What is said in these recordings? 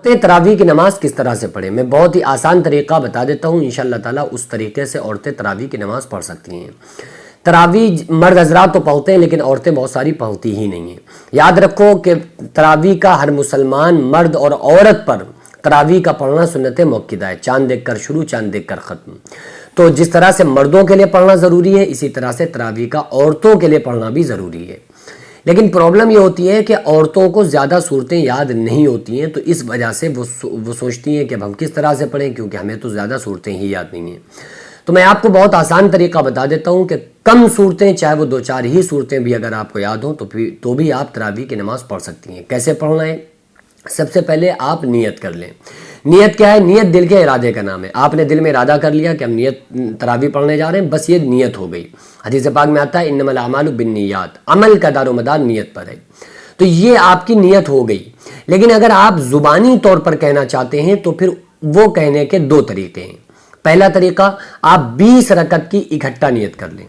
تراویح کی نماز کس طرح سے پڑھیں؟ میں بہت ہی آسان طریقہ بتا دیتا ہوں، انشاءاللہ تعالیٰ اس طریقے سے عورتیں تراویح کی نماز پڑھ سکتی ہیں۔ تراویح مرد حضرات تو پڑھتے ہیں لیکن عورتیں بہت ساری پڑھتی ہی نہیں ہیں۔ یاد رکھو کہ تراویح کا ہر مسلمان مرد اور عورت پر تراویح کا پڑھنا سنت موقدہ ہے، چاند دیکھ کر شروع، چاند دیکھ کر ختم۔ تو جس طرح سے مردوں کے لیے پڑھنا ضروری ہے، اسی طرح سے تراویح کا عورتوں کے لیے پڑھنا بھی ضروری ہے۔ لیکن پرابلم یہ ہوتی ہے کہ عورتوں کو زیادہ صورتیں یاد نہیں ہوتی ہیں، تو اس وجہ سے وہ سوچتی ہیں کہ اب ہم کس طرح سے پڑھیں، کیونکہ ہمیں تو زیادہ صورتیں ہی یاد نہیں ہیں۔ تو میں آپ کو بہت آسان طریقہ بتا دیتا ہوں کہ کم صورتیں، چاہے وہ 2-4 ہی صورتیں بھی اگر آپ کو یاد ہوں تو بھی آپ تراویح کی نماز پڑھ سکتی ہیں۔ کیسے پڑھنا ہے؟ سب سے پہلے آپ نیت کر لیں۔ نیت کیا ہے؟ نیت دل کے ارادے کا نام ہے۔ آپ نے دل میں ارادہ کر لیا کہ ہم تراویح پڑھنے جا رہے ہیں، بس یہ نیت ہو گئی۔ حدیث پاک میں آتا ہے انما الاعمال بالنیات، عمل کا دار و مدار نیت پر ہے، تو یہ آپ کی نیت ہو گئی۔ لیکن اگر آپ زبانی طور پر کہنا چاہتے ہیں تو پھر وہ کہنے کے 2 طریقے ہیں۔ پہلا طریقہ، آپ 20 رکعت کی اکٹھا نیت کر لیں۔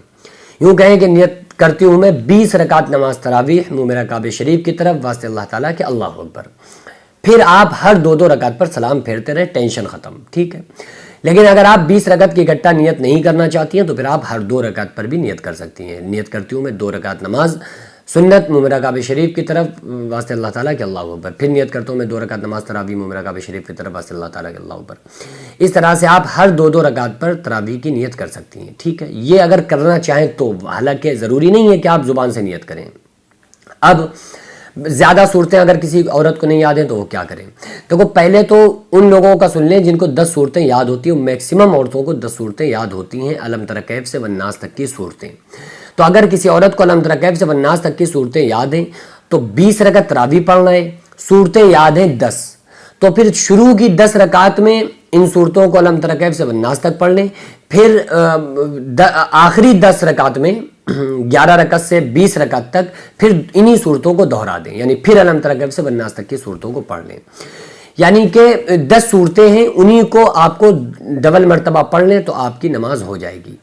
یوں کہیں کہ نیت کرتی ہوں میں 20 رکعت نماز تراویح، منہ میرا کعبہ شریف کی طرف، واسطے اللہ تعالیٰ کہ اللہ اکبر۔ پھر آپ ہر 2 رکعت پر سلام پھیرتے رہے، ٹینشن ختم، ٹھیک ہے۔ لیکن اگر آپ 20 رکعت کی اکٹھا نیت نہیں کرنا چاہتی ہیں تو پھر آپ ہر 2 رکعت پر بھی نیت کر سکتی ہیں۔ نیت کرتی ہوں میں 2 رکعت نماز سنت، منہ میرا کعبہ شریف کی طرف، واسطے اللہ تعالیٰ کہ اللہ اکبر۔ پھر نیت کرتا ہوں میں 2 رکعت نماز تراویح، منہ میرا کعبہ شریف کی طرف، واسطے اللہ تعالیٰ کہ اللہ اکبر۔ اس طرح سے آپ ہر 2 رکعت پر تراویح کی نیت کر سکتی ہیں، ٹھیک ہے۔ یہ اگر کرنا چاہیں تو، حالانکہ ضروری نہیں ہے کہ آپ زبان سے نیت کریں۔ اب زیادہ صورتیں اگر کسی عورت کو نہیں یاد ہیں تو وہ کیا کریں؟ دیکھو، پہلے تو ان لوگوں کا سن لیں جن کو 10 صورتیں یاد ہوتی ہیں۔ میکسیمم عورتوں کو 10 صورتیں یاد ہوتی ہیں، الم تر کیف سے والناس تک کی صورتیں۔ تو اگر کسی عورت کو الم تر کیف سے والناس تک کی صورتیں یاد ہیں تو 20 رکعت تراویح پڑھنا ہے، صورتیں یاد ہیں 10، تو پھر شروع کی 10 رکعت میں ان صورتوں کو الم تر کیف سے والناس تک پڑھ لیں۔ پھر آخری 10 رکعت میں 11 رکعت سے 20 رکعت تک پھر انہی صورتوں کو دہرا دیں، یعنی پھر الم تر کیف سے والناس تک کی صورتوں کو پڑھ لیں۔ یعنی کہ 10 صورتیں ہیں، انہی کو آپ کو ڈبل مرتبہ پڑھ لیں تو آپ کی نماز ہو جائے گی۔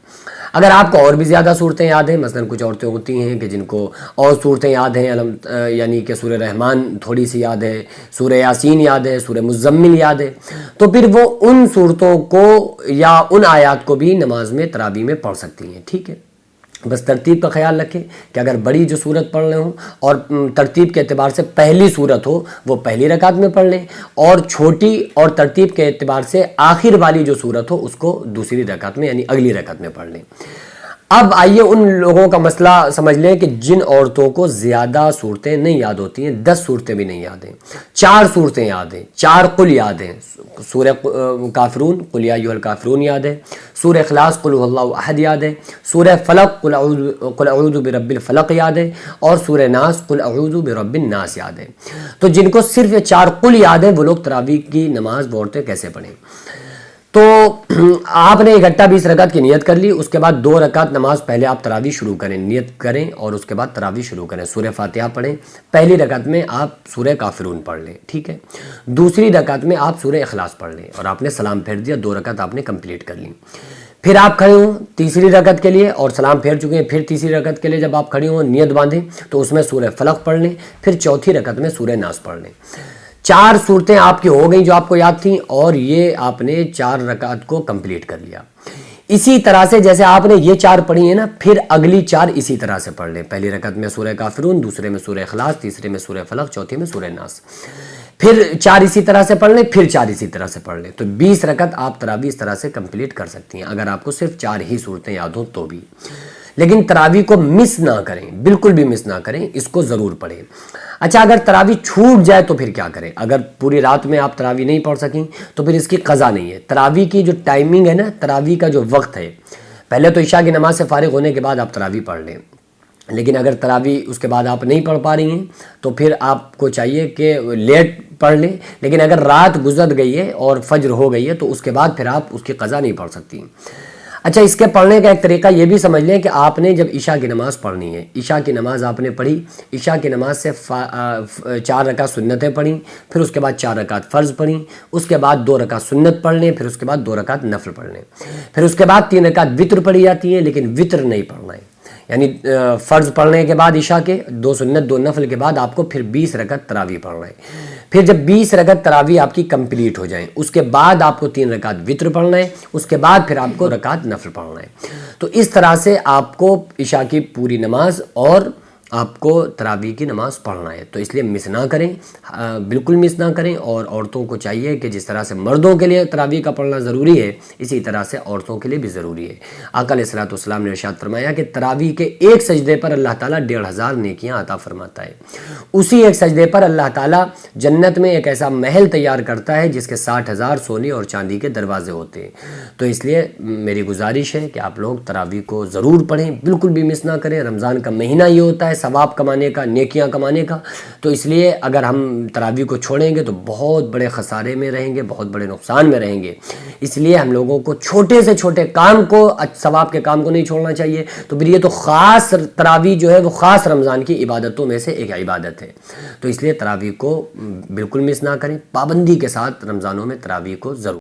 اگر آپ کو اور بھی زیادہ صورتیں یاد ہیں، مثلا کچھ عورتیں ہوتی ہیں کہ جن کو اور صورتیں یاد ہیں، یعنی کہ سورہ رحمان تھوڑی سی یاد ہے، سورہ یاسین یاد ہے، سورہ مزمل یاد ہے، تو پھر وہ ان صورتوں کو یا ان آیات کو بھی نماز میں تراویح میں پڑھ سکتی ہیں، ٹھیک ہے۔ بس ترتیب کا خیال رکھیں کہ اگر بڑی جو صورت پڑھ رہے ہوں اور ترتیب کے اعتبار سے پہلی صورت ہو وہ پہلی رکعت میں پڑھ لیں، اور چھوٹی اور ترتیب کے اعتبار سے آخر والی جو صورت ہو اس کو دوسری رکعت میں یعنی اگلی رکعت میں پڑھ لیں۔ اب آئیے ان لوگوں کا مسئلہ سمجھ لیں کہ جن عورتوں کو زیادہ صورتیں نہیں یاد ہوتی ہیں، 10 صورتیں بھی نہیں یاد ہیں، 4 صورتیں یاد ہیں، 4 قل یاد ہیں، سورہ کافرون قل یا ایھا الکافرون یاد ہے، سورہ اخلاص قل ھو اللہ احد یاد ہے، سورہ فلق قل اعوذ برب الفلق یاد ہے، اور سورہ ناس قل اعوذ برب الناس یاد ہے۔ تو جن کو صرف یہ 4 قل یاد ہیں وہ لوگ تراویح کی نماز عورتیں کیسے پڑھیں؟ تو آپ نے اکٹھا 20 رکعت کی نیت کر لی، اس کے بعد 2 رکعت نماز پہلے آپ تراویح شروع کریں، نیت کریں اور اس کے بعد تراویح شروع کریں۔ سورہ فاتحہ پڑھیں، پہلی رکعت میں آپ سورہ کافرون پڑھ لیں، ٹھیک ہے۔ دوسری رکعت میں آپ سورہ اخلاص پڑھ لیں اور آپ نے سلام پھیر دیا، 2 رکعت آپ نے کمپلیٹ کر لی۔ پھر آپ کھڑے ہوں تیسری رکعت کے لیے اور سلام پھیر چکے ہیں، پھر تیسری رکعت کے لیے جب آپ کھڑے ہوں نیت باندھیں تو اس میں سورہ فلق پڑھ لیں، پھر چوتھی رکعت میں سورہ ناس پڑھ لیں۔ 4 صورتیں آپ کی ہو گئیں جو آپ کو یاد تھیں، اور یہ آپ نے 4 رکعت کو کمپلیٹ کر لیا۔ اسی طرح سے جیسے آپ نے یہ 4 پڑھی ہیں نا، پھر اگلی 4 اسی طرح سے پڑھ لیں۔ پہلی رکعت میں سورہ کافرون، دوسرے میں سورہ اخلاص، تیسرے میں سورہ فلق، چوتھے میں سورہ ناس، پھر 4 اسی طرح سے پڑھ لیں، پھر 4 اسی طرح سے پڑھ لیں۔ تو 20 رکعت آپ تراویح اس طرح سے کمپلیٹ کر سکتی ہیں اگر آپ کو صرف 4 ہی صورتیں یاد ہوں تو بھی۔ لیکن تراویح کو مس نہ کریں، بالکل بھی مس نہ کریں، اس کو ضرور پڑھیں۔ اچھا، اگر تراویح چھوٹ جائے تو پھر کیا کریں؟ اگر پوری رات میں آپ تراویح نہیں پڑھ سکیں تو پھر اس کی قضا نہیں ہے۔ تراویح کی جو ٹائمنگ ہے نا، تراویح کا جو وقت ہے، پہلے تو عشاء کی نماز سے فارغ ہونے کے بعد آپ تراویح پڑھ لیں، لیکن اگر تراویح اس کے بعد آپ نہیں پڑھ پا رہی ہیں تو پھر آپ کو چاہیے کہ لیٹ پڑھ لیں۔ لیکن اگر رات گزر گئی ہے اور فجر ہو گئی ہے تو اس کے بعد پھر آپ اس کی قضا نہیں پڑھ سکتی۔ اچھا، اس کے پڑھنے کا ایک طریقہ یہ بھی سمجھ لیں کہ آپ نے جب عشاء کی نماز پڑھنی ہے، عشاء کی نماز آپ نے پڑھی، عشاء کی نماز سے 4 رکعت سنتیں پڑھیں، پھر اس کے بعد 4 رکعت فرض پڑھیں، اس کے بعد 2 رکعت سنت پڑھ لیں، پھر اس کے بعد 2 رکعت نفل پڑھ لیں، پھر اس کے بعد 3 رکعت وتر پڑھی جاتی ہیں، لیکن وتر نہیں پڑھنا ہے، یعنی فرض پڑھنے کے بعد عشاء کے 2 سنت 2 نفل کے بعد آپ کو پھر 20 رکعت تراویح پڑھنا ہے. پھر جب 20 رکعت تراویح آپ کی کمپلیٹ ہو جائیں اس کے بعد آپ کو 3 رکعت وتر پڑھنا ہے. اس کے بعد پھر آپ کو رکعت نفل پڑھنا ہے. تو اس طرح سے آپ کو عشاء کی پوری نماز اور آپ کو تراویح کی نماز پڑھنا ہے. تو اس لیے مس نہ کریں، بالکل مس نہ کریں. اور عورتوں کو چاہیے کہ جس طرح سے مردوں کے لیے تراویح کا پڑھنا ضروری ہے اسی طرح سے عورتوں کے لیے بھی ضروری ہے. آقا علیہ الصلوۃ والسلام نے ارشاد فرمایا کہ تراویح کے ایک سجدے پر اللہ تعالیٰ 1500 نیکیاں عطا فرماتا ہے. اسی ایک سجدے پر اللہ تعالیٰ جنت میں ایک ایسا محل تیار کرتا ہے جس کے 60,000 سونے اور چاندی کے دروازے ہوتے ہیں. تو اس لیے میری گزارش ہے کہ آپ لوگ تراویح کو ضرور پڑھیں، بالکل بھی مس نہ کریں. رمضان کا مہینہ یہ ہوتا ہے ثواب کمانے کا، نیکیاں کمانے کا. تو اس لیے اگر ہم تراویح کو چھوڑیں گے تو بہت بڑے خسارے میں رہیں گے، بہت بڑے نقصان میں رہیں گے. اس لیے ہم لوگوں کو چھوٹے سے چھوٹے کام کو، ثواب کے کام کو نہیں چھوڑنا چاہیے. تو پھر یہ تو خاص تراویح جو ہے وہ خاص رمضان کی عبادتوں میں سے ایک عبادت ہے. تو اس لیے تراویح کو بالکل مس نہ کریں، پابندی کے ساتھ رمضانوں میں تراویح کو ضرور